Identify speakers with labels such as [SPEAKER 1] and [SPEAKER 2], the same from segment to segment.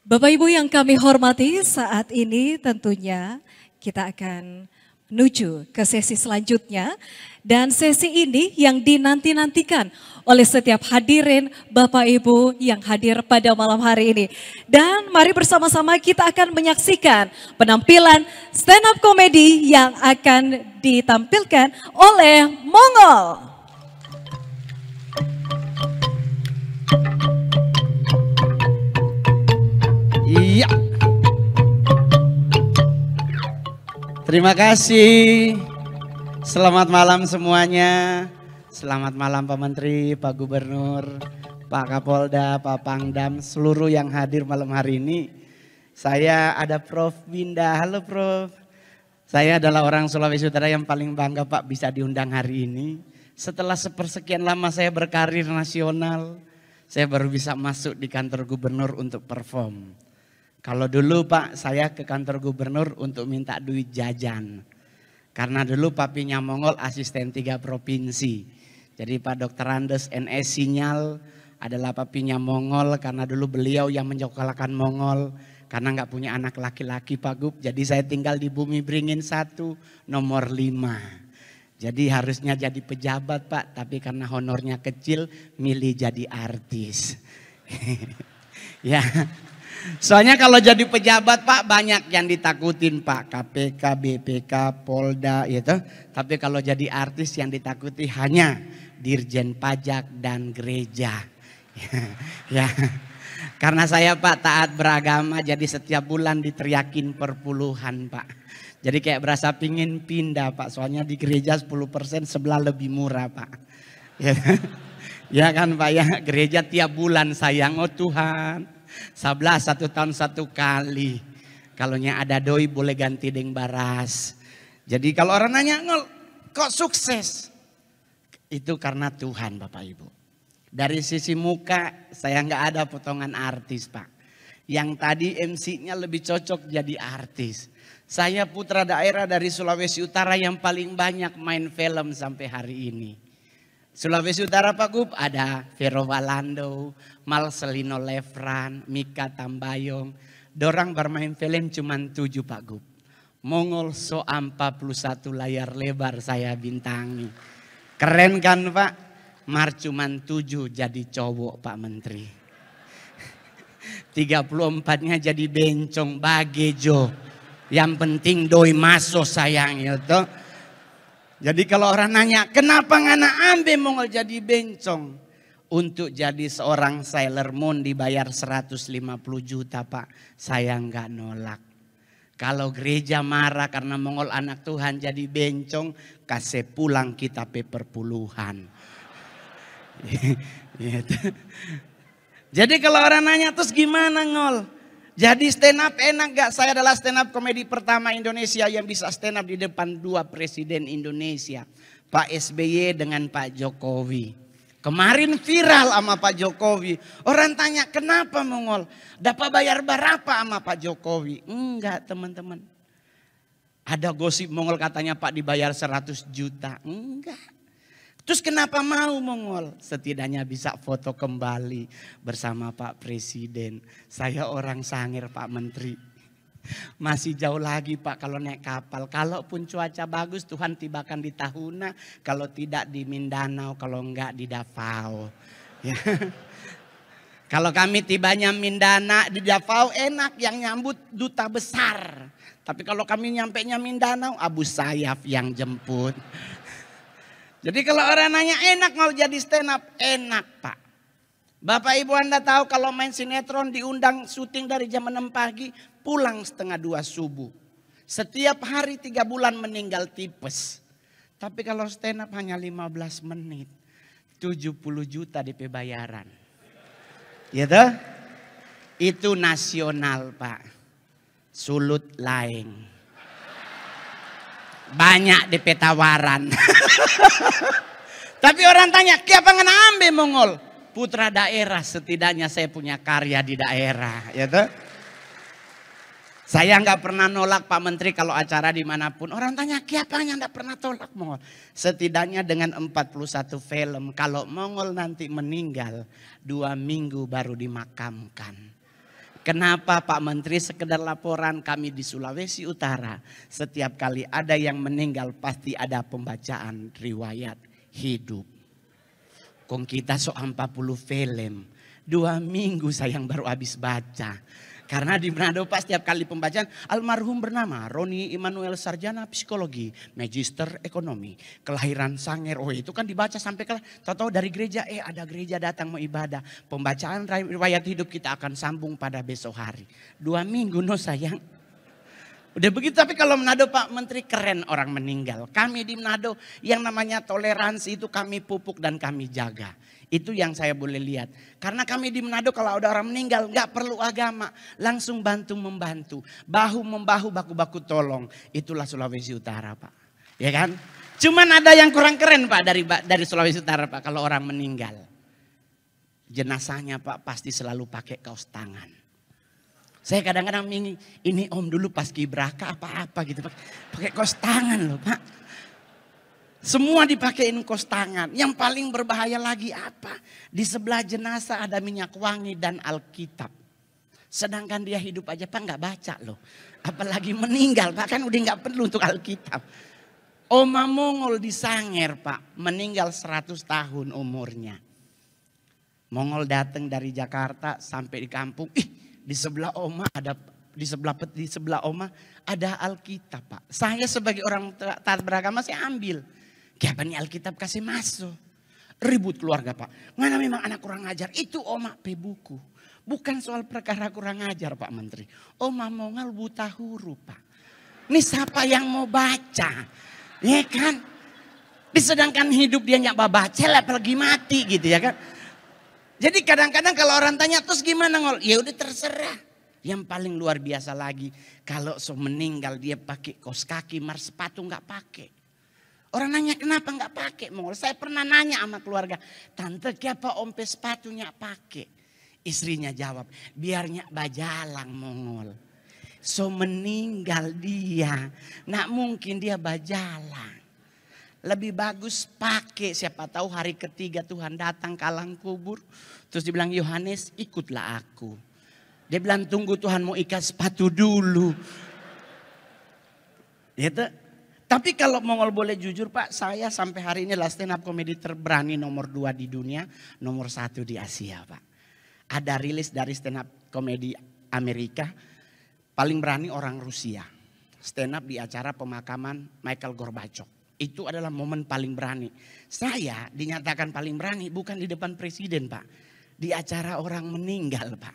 [SPEAKER 1] Bapak Ibu yang kami hormati, saat ini tentunya kita akan menuju ke sesi selanjutnya. Dan sesi ini yang dinanti-nantikan oleh setiap hadirin Bapak Ibu yang hadir pada malam hari ini. Dan mari bersama-sama kita akan menyaksikan penampilan stand up comedy yang akan ditampilkan oleh Mongol.
[SPEAKER 2] Iya. Terima kasih. Selamat malam semuanya. Selamat malam Pak Menteri, Pak Gubernur, Pak Kapolda, Pak Pangdam, seluruh yang hadir malam hari ini. Saya ada Prof Winda. Halo Prof. Saya adalah orang Sulawesi Utara yang paling bangga Pak bisa diundang hari ini. Setelah sepersekian lama saya berkarir nasional, saya baru bisa masuk di kantor gubernur untuk perform. Kalau dulu Pak, saya ke kantor gubernur untuk minta duit jajan. Karena dulu papinya Mongol asisten 3 provinsi. Jadi Pak Dr. Andes NS Sinyal adalah papinya Mongol karena dulu beliau yang menjokolkan Mongol. Karena nggak punya anak laki-laki Pak Gub. Jadi saya tinggal di Bumi Beringin 1 nomor 5. Jadi harusnya jadi pejabat Pak. Tapi karena honornya kecil milih jadi artis. Ya. Soalnya kalau jadi pejabat Pak banyak yang ditakutin Pak. KPK, BPK, Polda gitu. Tapi kalau jadi artis yang ditakuti hanya Dirjen Pajak dan gereja. Ya. Karena saya Pak taat beragama jadi setiap bulan diteriakin perpuluhan Pak. Jadi kayak berasa pingin pindah Pak. Soalnya di gereja 10% sebelah lebih murah Pak. Ya, ya kan Pak ya, gereja tiap bulan sayang, oh Tuhan. 1 tahun 1 kali. Kalaunya ada doi boleh ganti deng baras. Jadi kalau orang nanya, Ngol kok sukses? Itu karena Tuhan Bapak Ibu. Dari sisi muka saya nggak ada potongan artis Pak. Yang tadi MC-nya lebih cocok jadi artis. Saya putra daerah dari Sulawesi Utara yang paling banyak main film sampai hari ini. Sulawesi Utara Pak Gub ada Vero Walando, Marcelino Lefran, Mika Tambayong. Dorang bermain film cuma 7 Pak Gub. Mongol so 41 layar lebar saya bintangi. Keren kan Pak? Mar cuma 7 jadi cowok Pak Menteri. 34-nya jadi bencong bagejo. Yang penting doi masuk sayang itu. Jadi kalau orang nanya, kenapa ngana ambe Mongol jadi bencong? Untuk jadi seorang Sailor Moon dibayar 150 juta Pak, saya nggak nolak. Kalau gereja marah karena Mongol anak Tuhan jadi bencong, kasih pulang kita perpuluhan. Jadi kalau orang nanya, terus gimana Ngol? Jadi stand up enak gak? Saya adalah stand up komedi pertama Indonesia yang bisa stand up di depan 2 presiden Indonesia. Pak SBY dengan Pak Jokowi. Kemarin viral sama Pak Jokowi. Orang tanya kenapa Mongol? Dapat bayar berapa sama Pak Jokowi? Enggak teman-teman. Ada gosip Mongol katanya Pak dibayar 100 juta. Enggak. Terus kenapa mau Mongol? Setidaknya bisa foto kembali bersama Pak Presiden. Saya orang Sangir Pak Menteri. Masih jauh lagi Pak kalau naik kapal. Kalaupun cuaca bagus Tuhan tibakan di Tahuna. Kalau tidak di Mindanao, kalau enggak di Davao. Ya. Kalau kami tibanya di Davao enak yang nyambut duta besar. Tapi kalau kami nyampenya Mindanao, Abu Sayyaf yang jemput. Jadi kalau orang nanya enak mau jadi stand up, enak Pak. Bapak Ibu Anda tahu kalau main sinetron diundang syuting dari jam 6 pagi, pulang setengah 2 subuh. Setiap hari 3 bulan meninggal tipes. Tapi kalau stand up hanya 15 menit, 70 juta DP bayaran. Gitu? Itu nasional Pak. Sulut laeng. Banyak DP tawaran. Tapi orang tanya, kenapa ngana ambe Mongol? Putra daerah, setidaknya saya punya karya di daerah. Ya toh? Saya nggak pernah nolak Pak Menteri kalau acara dimanapun. Orang tanya, kenapa nggak pernah tolak Mongol? Setidaknya dengan 41 film, kalau Mongol nanti meninggal 2 minggu baru dimakamkan. Kenapa Pak Menteri? Sekedar laporan, kami di Sulawesi Utara setiap kali ada yang meninggal pasti ada pembacaan riwayat hidup. Kong kita so 40 film, 2 minggu sayang baru habis baca. Karena di Manado Pak setiap kali pembacaan, almarhum bernama Roni Immanuel Sarjana Psikologi, Magister Ekonomi, kelahiran Sanger. Oh itu kan dibaca sampai tahu-tahu dari gereja, ada gereja datang mau ibadah. Pembacaan riwayat hidup kita akan sambung pada besok hari. 2 minggu no sayang. Udah begitu, tapi kalau Manado Pak Menteri keren orang meninggal. Kami di Manado yang namanya toleransi itu kami pupuk dan kami jaga. Itu yang saya boleh lihat. Karena kami di Manado kalau ada orang meninggal nggak perlu agama. Langsung bantu-membantu. Bahu-membahu, baku-baku tolong. Itulah Sulawesi Utara Pak. Ya kan? Cuman ada yang kurang keren Pak dari Sulawesi Utara Pak. Kalau orang meninggal. Jenazahnya Pak pasti selalu pakai kaos tangan. Saya kadang-kadang ini om dulu pas kibraka apa-apa gitu. Pakai kaos tangan loh Pak. Semua dipakein kaos tangan. Yang paling berbahaya lagi apa? Di sebelah jenazah ada minyak wangi dan Alkitab. Sedangkan dia hidup aja Pak nggak baca loh. Apalagi meninggal Pak, kan udah nggak perlu untuk Alkitab. Oma Mongol di Sanger Pak, meninggal 100 tahun umurnya. Mongol datang dari Jakarta sampai di kampung. Di sebelah Oma ada di sebelah Oma ada Alkitab Pak. Saya sebagai orang taat beragama saya ambil. Kenapa nih Alkitab kasih masuk? Ribut keluarga Pak. Mana memang anak kurang ajar. Itu Oma buku. Bukan soal perkara kurang ajar Pak Menteri. Oma Mongol buta huruf Pak. Ini siapa yang mau baca? Ya kan? Disedangkan hidup dia nggak baca apalagi mati gitu ya kan. Jadi kadang-kadang kalau orang tanya terus gimana Ngol? Ya udah terserah. Yang paling luar biasa lagi kalau meninggal dia pakai kaos kaki, sepatu nggak pakai. Orang nanya kenapa nggak pakai Mongol? Saya pernah nanya sama keluarga, tante kenapa ompe sepatunya pakai? Istrinya jawab, biarnya bajalang Mongol. Meninggal dia, nggak mungkin dia bajalang. Lebih bagus pakai, siapa tahu hari ketiga Tuhan datang ke alam kubur. Terus dibilang Yohanes ikutlah aku. Dia bilang tunggu Tuhan mau ikat sepatu dulu. Gitu. Tapi kalau Mongol boleh jujur Pak, saya sampai hari ini adalah stand up comedy terberani nomor 2 di dunia, nomor 1 di Asia Pak. Ada rilis dari stand up comedy Amerika, paling berani orang Rusia. Stand up di acara pemakaman Michael Gorbachev. Itu adalah momen paling berani. Saya dinyatakan paling berani bukan di depan presiden Pak. Di acara orang meninggal Pak.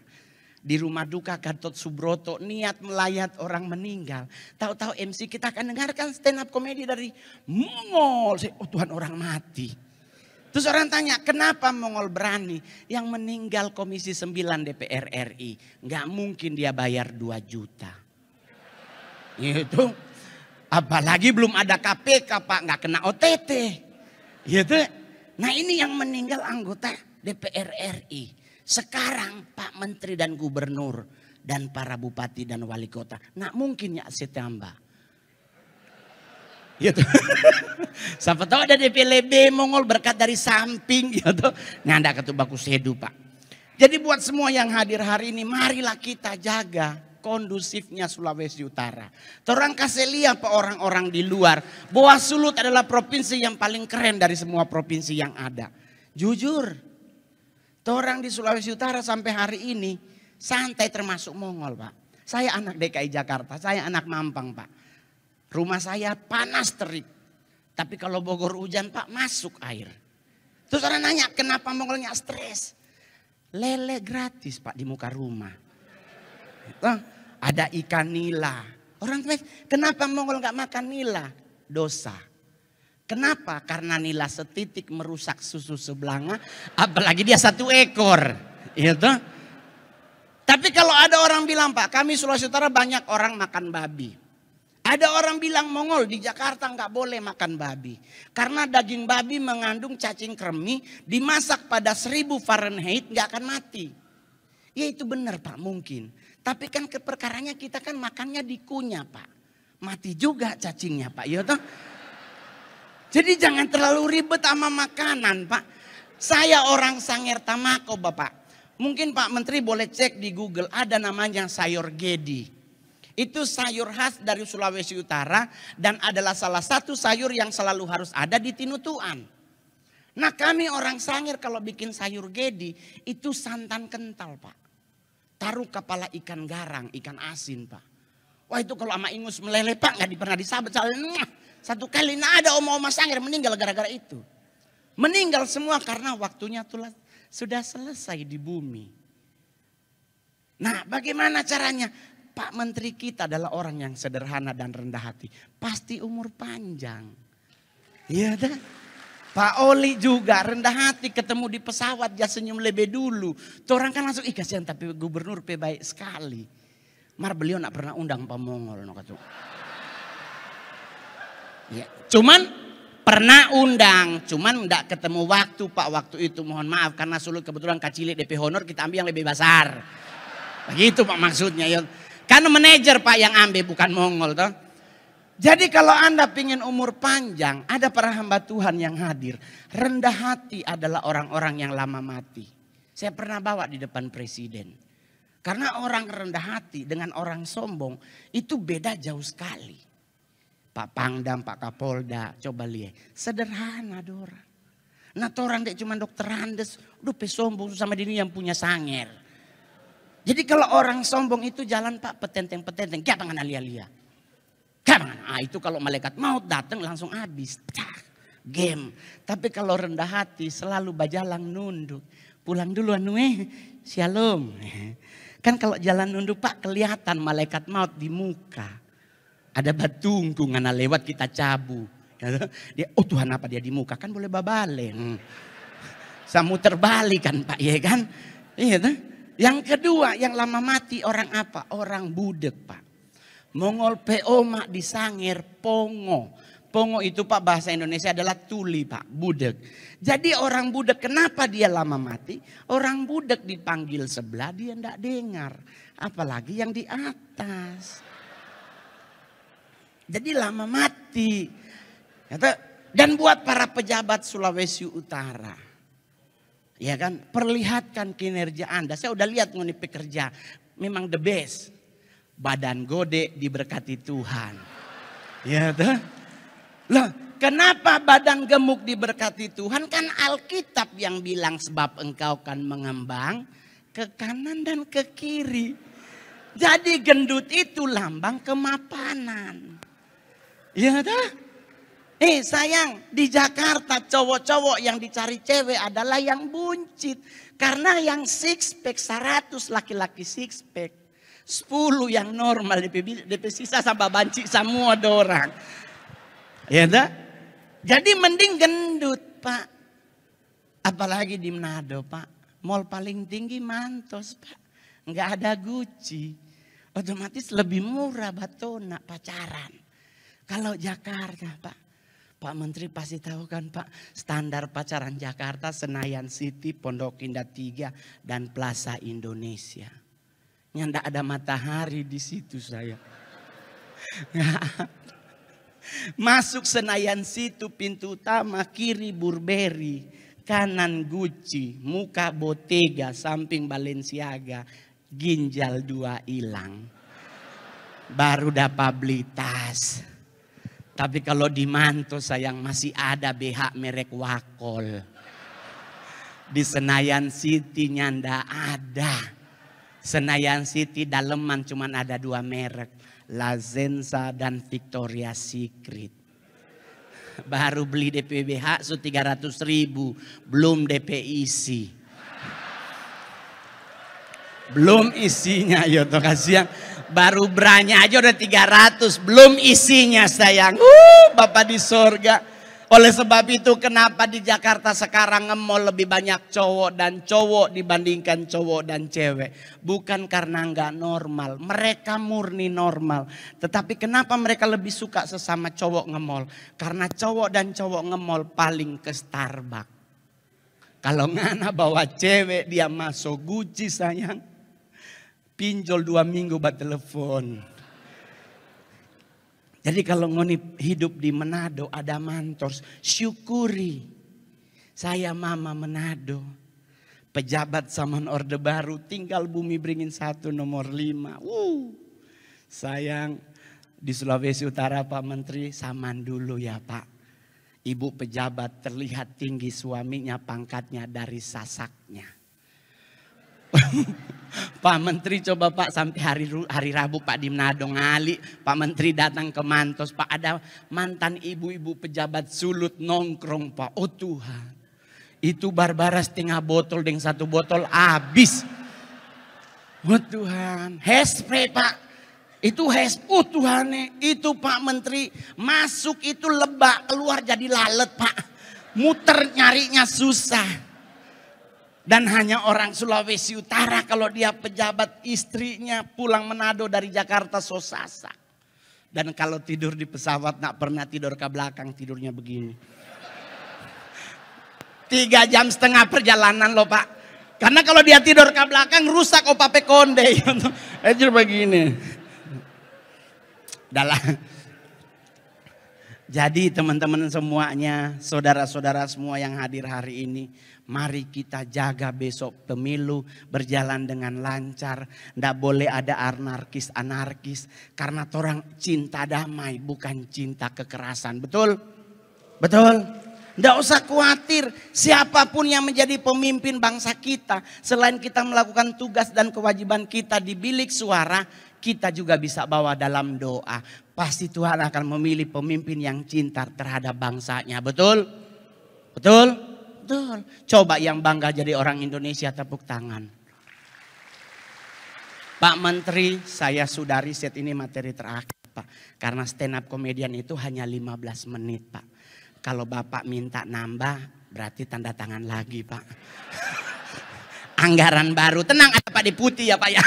[SPEAKER 2] Di rumah duka Gatot Subroto niat melayat orang meninggal. Tahu-tahu MC kita akan dengarkan stand up komedi dari Mongol. Oh Tuhan orang mati. Terus orang tanya kenapa Mongol berani? Yang meninggal Komisi 9 DPR RI. Nggak mungkin dia bayar 2 juta. Itu. Apalagi belum ada KPK Pak, nggak kena OTT. Gitu. Nah ini yang meninggal anggota DPR RI. Sekarang Pak Menteri dan Gubernur dan para bupati dan wali kota. Nggak mungkin ya setambah. Gitu. Siapa tahu ada DPLB Mongol berkat dari samping gitu. Nah ada ketubaku sedu Pak. Jadi buat semua yang hadir hari ini marilah kita jaga kondusifnya Sulawesi Utara. Orang kasih lihat orang-orang di luar bahwa Sulut adalah provinsi yang paling keren dari semua provinsi yang ada. Jujur, orang di Sulawesi Utara sampai hari ini santai termasuk Mongol Pak. Saya anak DKI Jakarta, saya anak Mampang Pak. Rumah saya panas terik. Tapi kalau Bogor hujan Pak masuk air. Terus orang nanya kenapa Mongolnya stres? Lele gratis Pak di muka rumah. Ada ikan nila. Orang kenapa Mongol nggak makan nila? Dosa. Kenapa? Karena nila setitik merusak susu sebelanga. Apalagi dia 1 ekor. Gitu. Tapi kalau ada orang bilang Pak, kami Sulawesi Utara banyak orang makan babi. Ada orang bilang Mongol di Jakarta nggak boleh makan babi. Karena daging babi mengandung cacing kremi. Dimasak pada 1000 Fahrenheit nggak akan mati. Ya itu benar Pak mungkin. Tapi kan perkaranya kita kan makannya dikunyah Pak. Mati juga cacingnya Pak. Ya toh? Jadi jangan terlalu ribet sama makanan Pak. Saya orang Sanger Tamako Bapak. Mungkin Pak Menteri boleh cek di Google, ada namanya sayur gedi. Itu sayur khas dari Sulawesi Utara dan adalah salah satu sayur yang selalu harus ada di Tinutuan. Nah kami orang Sangir kalau bikin sayur gedi itu santan kental Pak. Taruh kepala ikan garang, ikan asin Pak. Wah itu kalau sama ingus meleleh Pak nggak pernah disabet. Satu kali nah ada oma-oma Sangir meninggal gara-gara itu. Meninggal semua karena waktunya sudah selesai di bumi. Nah bagaimana caranya? Pak Menteri kita adalah orang yang sederhana dan rendah hati. Pasti umur panjang. Iya dah. Pak Oli juga rendah hati ketemu di pesawat dia senyum lebih dulu. Tuh orang kan langsung kasihan tapi gubernur baik sekali. Mar beliau nak pernah undang Pak Mongol. Ya, cuman pernah undang. Cuman enggak ketemu waktu Pak waktu itu mohon maaf. Karena sulut kebetulan kacili DP honor kita ambil yang lebih besar. Begitu Pak maksudnya ya. Karena manajer Pak yang ambil bukan Mongol toh. Jadi kalau Anda pingin umur panjang, ada para hamba Tuhan yang hadir. Rendah hati adalah orang-orang yang lama mati. Saya pernah bawa di depan presiden. Karena orang rendah hati dengan orang sombong itu beda jauh sekali. Pak Pangdam, Pak Kapolda, coba lihat. Sederhana orang. Nah orang dia cuma dokter Andes, udah sombong sama diri yang punya Sangir. Jadi kalau orang sombong itu jalan Pak petenteng-petenteng. Gak pangan alia-alia. Itu kalau malaikat maut datang langsung habis. Game. Tapi kalau rendah hati selalu bajalang nunduk. Pulang dulu shalom. Kan kalau jalan nunduk Pak kelihatan malaikat maut di muka. Ada batungku ngana lewat kita cabu. Dia, oh Tuhan apa dia di muka kan boleh babalen. Samu terbalik kan Pak ya kan. Iya kan. Yang kedua yang lama mati orang apa? Orang budek Pak. Mongol PO mak di Sangir pongo. Pongo itu Pak bahasa Indonesia adalah tuli Pak. Budek. Jadi orang budek kenapa dia lama mati? Orang budek dipanggil sebelah dia tidak dengar. Apalagi yang di atas. Jadi lama mati. Dan buat para pejabat Sulawesi Utara. Ya kan, perlihatkan kinerja Anda. Saya udah lihat nih pekerja, memang the best. Badan gede diberkati Tuhan. Ya tuh. Loh, kenapa badan gemuk diberkati Tuhan? Kan Alkitab yang bilang sebab engkau kan mengembang ke kanan dan ke kiri. Jadi gendut itu lambang kemapanan. Ya tuh. Sayang, di Jakarta cowok-cowok yang dicari cewek adalah yang buncit. Karena yang six pack 100 laki-laki six pack. 10 yang normal, DP sisa sama banci semua dorang. Ya dah? Jadi mending gendut Pak. Apalagi di Manado Pak. Mall paling tinggi Mantos Pak. Enggak ada Gucci. Otomatis lebih murah batona pacaran. Kalau Jakarta Pak. Pak Menteri pasti tahu kan Pak, standar pacaran Jakarta Senayan City, Pondok Indah 3 dan Plaza Indonesia. Yang enggak ada matahari di situ saya. Masuk Senayan City pintu utama kiri Burberry, kanan Gucci, muka Bottega, samping Balenciaga, ginjal 2 hilang. Baru dapat beli tas. Tapi kalau di Manto sayang masih ada BH merek Wakol. Di Senayan City nyanda ada. Senayan City daleman cuman ada 2 merek. La Zenza dan Victoria's Secret. Baru beli DP BH 300.000. Belum DP isi. Belum isinya ya toh kasihan. Baru beranya aja udah 300. Belum isinya sayang. Bapak di sorga. Oleh sebab itu kenapa di Jakarta sekarang nge-mall lebih banyak cowok dibandingkan cowok dan cewek. Bukan karena nggak normal. Mereka murni normal. Tetapi kenapa mereka lebih suka sesama cowok nge-mall? Karena cowok dan cowok nge-mall paling ke Starbucks. Kalau ngana bawa cewek dia masuk Gucci sayang. Pinjol 2 minggu buat telepon. Jadi kalau ngoni hidup di Manado ada Mantos, syukuri. Saya mama Manado. Pejabat zaman Orde Baru tinggal Bumi Beringin 1 nomor 5. Sayang di Sulawesi Utara Pak Menteri, saman dulu ya Pak. Ibu pejabat terlihat tinggi, suaminya pangkatnya dari Sasaknya. Pak Menteri coba Pak sampai hari Rabu Pak di Manado ngali. Pak Menteri datang ke Mantos, Pak ada mantan ibu-ibu pejabat sulut nongkrong Pak. Oh Tuhan. Itu Barbara setengah botol dengan 1 botol habis. Oh Tuhan, hairspray Pak. Itu oh Tuhan, itu Pak Menteri masuk itu lebak, keluar jadi lalat Pak. Muter nyarinya susah. Dan hanya orang Sulawesi Utara kalau dia pejabat, istrinya pulang Manado dari Jakarta sosasa. Dan kalau tidur di pesawat nak pernah tidur ke belakang, tidurnya begini. 3,5 jam perjalanan loh Pak. Karena kalau dia tidur ke belakang rusak opape konde. Itu begini. Dalam. Jadi teman-teman semuanya, saudara-saudara semua yang hadir hari ini, mari kita jaga besok pemilu berjalan dengan lancar. Nggak boleh ada anarkis. Karena orang cinta damai bukan cinta kekerasan. Betul? Betul? Nggak usah khawatir, siapapun yang menjadi pemimpin bangsa kita, selain kita melakukan tugas dan kewajiban kita di bilik suara, kita juga bisa bawa dalam doa. Pasti Tuhan akan memilih pemimpin yang cinta terhadap bangsanya. Betul? Betul? Betul. Coba yang bangga jadi orang Indonesia, tepuk tangan. Pak Menteri, saya sudah riset, ini materi terakhir Pak. Karena stand up komedian itu hanya 15 menit Pak. Kalau Bapak minta nambah, berarti tanda tangan lagi Pak. Anggaran baru, tenang ada Pak Deputi ya Pak ya.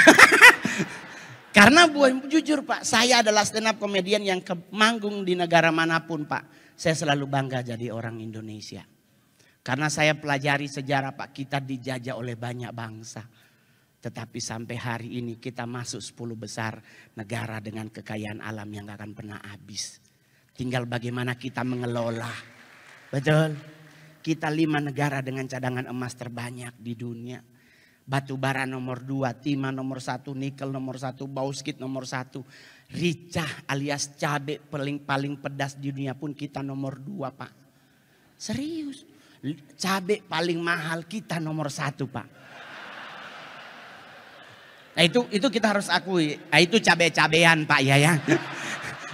[SPEAKER 2] Karena jujur Pak, saya adalah stand up komedian yang manggung di negara manapun Pak. Saya selalu bangga jadi orang Indonesia. Karena saya pelajari sejarah Pak, kita dijajah oleh banyak bangsa. Tetapi sampai hari ini kita masuk 10 besar negara dengan kekayaan alam yang gak akan pernah habis. Tinggal bagaimana kita mengelola. Betul. Kita 5 negara dengan cadangan emas terbanyak di dunia. Batu bara nomor 2, timah nomor 1, nikel nomor 1, bauxit nomor 1. Ricah alias cabai paling pedas di dunia pun kita nomor 2 Pak. Serius. Cabai paling mahal kita nomor 1 Pak. Nah itu kita harus akui. Nah, itu cabai-cabean Pak ya.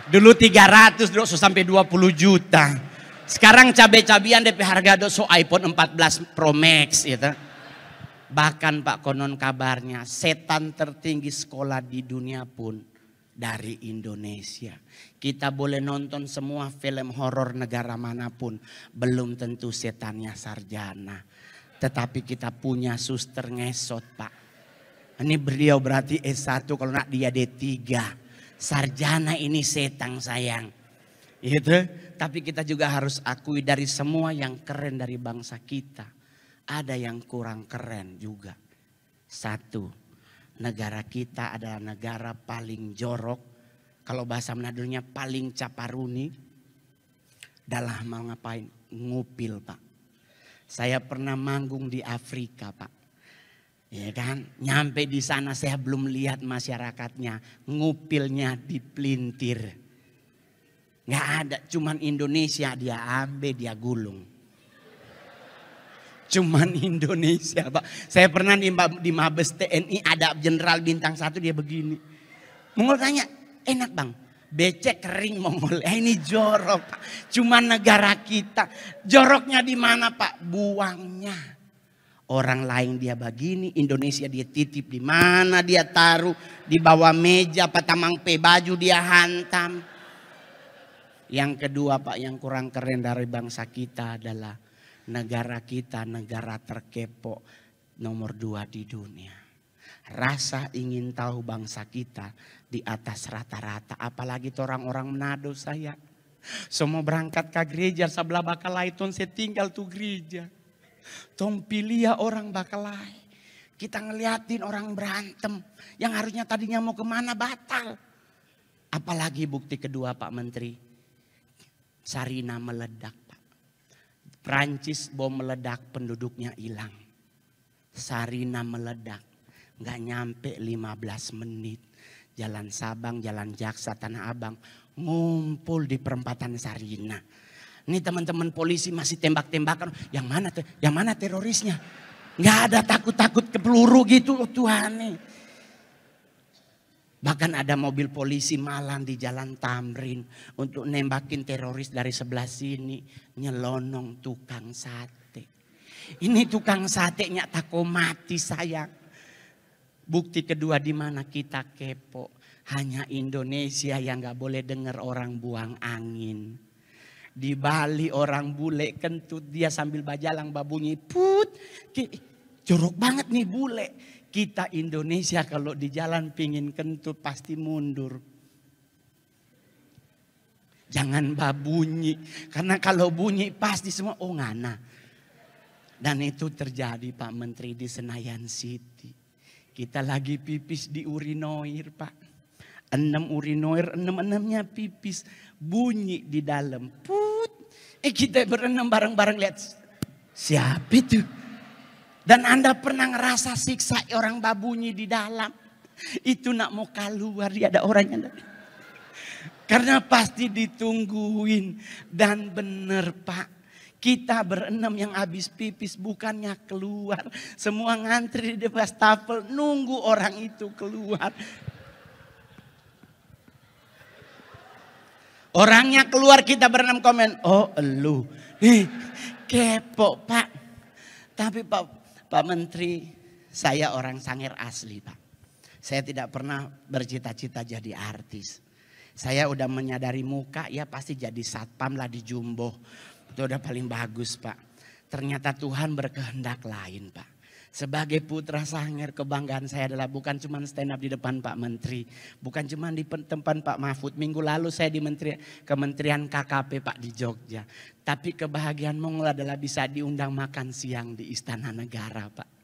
[SPEAKER 2] Dulu 300, dulu sampai 20 juta. Sekarang cabai-cabian DP harga doso iPhone 14 Pro Max gitu. Bahkan Pak konon kabarnya setan tertinggi sekolah di dunia pun dari Indonesia. Kita boleh nonton semua film horor negara manapun. Belum tentu setannya sarjana. Tetapi kita punya suster ngesot Pak. Ini beliau berarti S1 kalau nak dia D3. Sarjana ini setan sayang. Gitu. Tapi kita juga harus akui dari semua yang keren dari bangsa kita. Ada yang kurang keren juga. 1, negara kita adalah negara paling jorok. Kalau bahasa Manadonya paling caparuni. Dalam mau ngapain? Ngupil Pak. Saya pernah manggung di Afrika Pak. Ya kan, nyampe di sana saya belum lihat masyarakatnya, ngupilnya dipelintir. Nggak ada, cuman Indonesia dia ambil, dia gulung. Cuman Indonesia Pak. Saya pernah di Mabes TNI ada jenderal bintang 1 dia begini. Mongol tanya, enak Bang, becek kering Mongol. Ini jorok Pak. Cuman negara kita, joroknya di mana Pak? Buangnya. Orang lain dia begini, Indonesia dia titip di mana dia taruh, di bawah meja, patamang baju dia hantam. Yang kedua Pak, yang kurang keren dari bangsa kita adalah negara kita negara terkepo nomor 2 di dunia. Rasa ingin tahu bangsa kita di atas rata-rata, apalagi orang-orang Manado saya. Semua berangkat ke gereja sebelah Bakalaiton, saya tinggal tuh gereja. Tompilia orang Bakalai. Kita ngeliatin orang berantem. Yang harusnya tadinya mau kemana batal. Apalagi bukti kedua Pak Menteri. Sarina meledak Pak. Prancis bom meledak penduduknya hilang. Sarina meledak. Nggak nyampe 15 menit. Jalan Sabang, Jalan Jaksa, Tanah Abang. Ngumpul di perempatan Sarina. Ini teman-teman polisi masih tembak-tembakan. Yang mana terorisnya? Nggak ada takut-takut ke peluru gitu. Oh Tuhan nih. Bahkan ada mobil polisi malam di Jalan Tamrin. Untuk nembakin teroris dari sebelah sini. Nyelonong tukang sate. Ini tukang satenya tako mati sayang. Bukti kedua di mana kita kepo. Hanya Indonesia yang gak boleh dengar orang buang angin. Di Bali orang bule kentut. Dia sambil bajalang babunyi put. Jorok banget nih bule. Kita Indonesia kalau di jalan pingin kentut pasti mundur. Jangan babunyi. Karena kalau bunyi pasti semua oh ngana. Dan itu terjadi Pak Menteri di Senayan City. Kita lagi pipis di urinoir Pak. 6 urinoir, 6-6-nya pipis. Bunyi di dalam. Put. Kita berenam bareng-bareng lihat. Siapa itu? Dan Anda pernah ngerasa siksa orang babunyi di dalam. Itu nak mau keluar dia ada orang yang karena pasti ditungguin. Dan bener Pak. Kita berenam yang habis pipis bukannya keluar. Semua ngantri di wastafel nunggu orang itu keluar. Orangnya keluar kita berenam komen. Oh elu. Kepo Pak. Tapi Pak Menteri saya orang Sangir asli Pak. Saya tidak pernah bercita-cita jadi artis. Saya udah menyadari muka ya pasti jadi satpam lah di Jumbo. Itu udah paling bagus Pak. Ternyata Tuhan berkehendak lain Pak. Sebagai putra Sangir kebanggaan saya adalah bukan cuma stand up di depan Pak Menteri. Bukan cuma di tempat Pak Mahfud. Minggu lalu saya di Kementerian KKP Pak di Jogja. Tapi kebahagiaan Mongol adalah bisa diundang makan siang di Istana Negara Pak.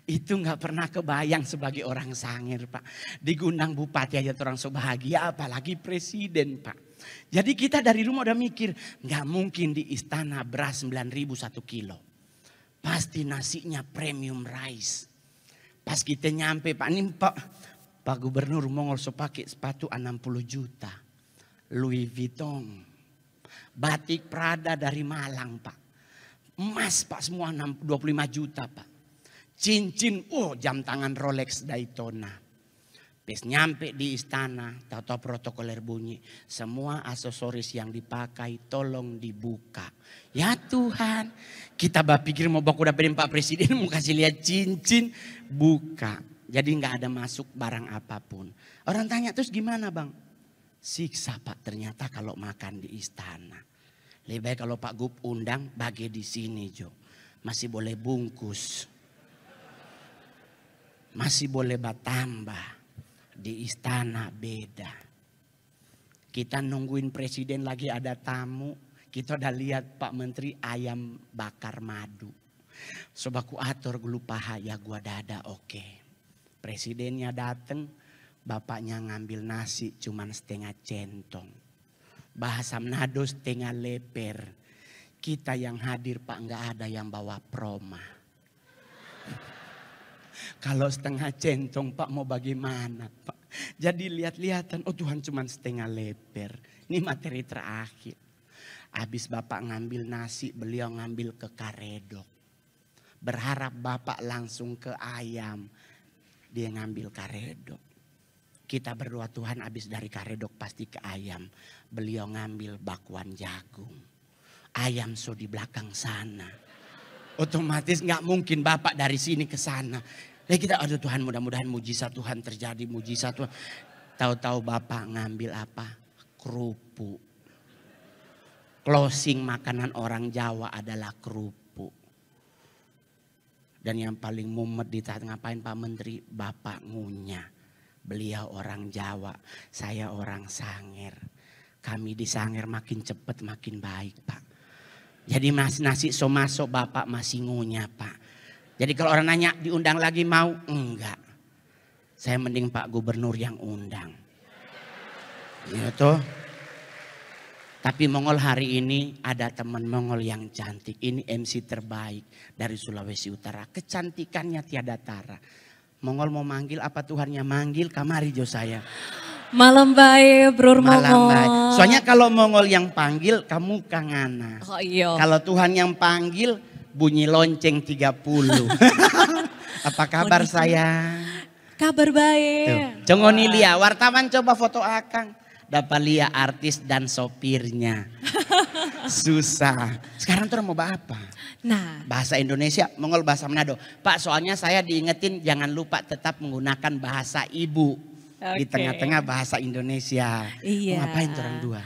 [SPEAKER 2] Itu gak pernah kebayang sebagai orang Sangir Pak. Digundang bupati aja orang so bahagia apalagi presiden Pak. Jadi kita dari rumah udah mikir gak mungkin di istana beras 9.000 1 kilo. Pasti nasinya premium rice. Pas kita nyampe Pak ini Pak Gubernur Mongol so pakai sepatu 60 juta. Louis Vuitton. Batik Prada dari Malang Pak. Emas Pak semua 25 juta Pak. Cincin jam tangan Rolex Daytona. Pas nyampe di istana, tahu-tahu protokoler bunyi. Semua aksesoris yang dipakai tolong dibuka. Ya Tuhan, kita pikir mau baku dapetin Pak Presiden mau kasih lihat cincin. Buka, jadi nggak ada masuk barang apapun. Orang tanya terus gimana Bang? Siksa Pak ternyata kalau makan di istana. Lebih baik kalau Pak Gub undang bagi di sini Jo. Masih boleh bungkus. Masih boleh batambah. Di istana beda. Kita nungguin presiden lagi ada tamu. Kita udah lihat Pak Menteri ayam bakar madu. Sobaku atur lupa ya gua dada oke. Presidennya dateng. Bapaknya ngambil nasi cuman setengah centong. Bahasa Manado setengah leper. Kita yang hadir Pak nggak ada yang bawa proma. Kalau setengah centong Pak mau bagaimana Pak. Jadi lihat-lihatan oh Tuhan cuma setengah leper. Ini materi terakhir. Habis Bapak ngambil nasi beliau ngambil ke karedok. Berharap Bapak langsung ke ayam. Dia ngambil karedok. Kita berdoa Tuhan habis dari karedok pasti ke ayam. Beliau ngambil bakwan jagung. Ayam so di belakang sana. Otomatis nggak mungkin Bapak dari sini ke sana. Kita aduh Tuhan mudah-mudahan mujizat Tuhan terjadi mujizat Tuhan. Tahu-tahu Bapak ngambil apa? Kerupuk. Closing makanan orang Jawa adalah kerupuk. Dan yang paling mumet ditanya ngapain Pak Menteri? Bapak ngunyah. Beliau orang Jawa, saya orang Sangir. Kami di Sangir makin cepat makin baik Pak. Jadi nasi so masuk Bapak masih ngunyah Pak. Jadi kalau orang nanya diundang lagi mau? Enggak. Saya mending Pak Gubernur yang undang. Ya toh. Tapi Mongol hari ini ada teman Mongol yang cantik. Ini MC terbaik dari Sulawesi Utara. Kecantikannya tiada tara. Mongol mau manggil apa Tuhannya manggil, kamari jo saya.
[SPEAKER 1] Malam baik, Bro Mongol.
[SPEAKER 2] Malam baik. Soalnya kalau Mongol yang panggil, kamu kangana.
[SPEAKER 1] Oh iya.
[SPEAKER 2] Kalau Tuhan yang panggil, bunyi lonceng 30. Apa kabar sayang?
[SPEAKER 1] Kabar baik.
[SPEAKER 2] Congoni Lia, wartawan coba foto Akang. Dapat Lia artis dan sopirnya. Susah. Sekarang tuh mau apa?
[SPEAKER 1] Nah.
[SPEAKER 2] Bahasa Indonesia, Mongol bahasa Manado. Pak, soalnya saya diingetin jangan lupa tetap menggunakan bahasa ibu. Di tengah-tengah bahasa Indonesia.
[SPEAKER 1] Iya.
[SPEAKER 2] Mau ngapain tuh orang dua?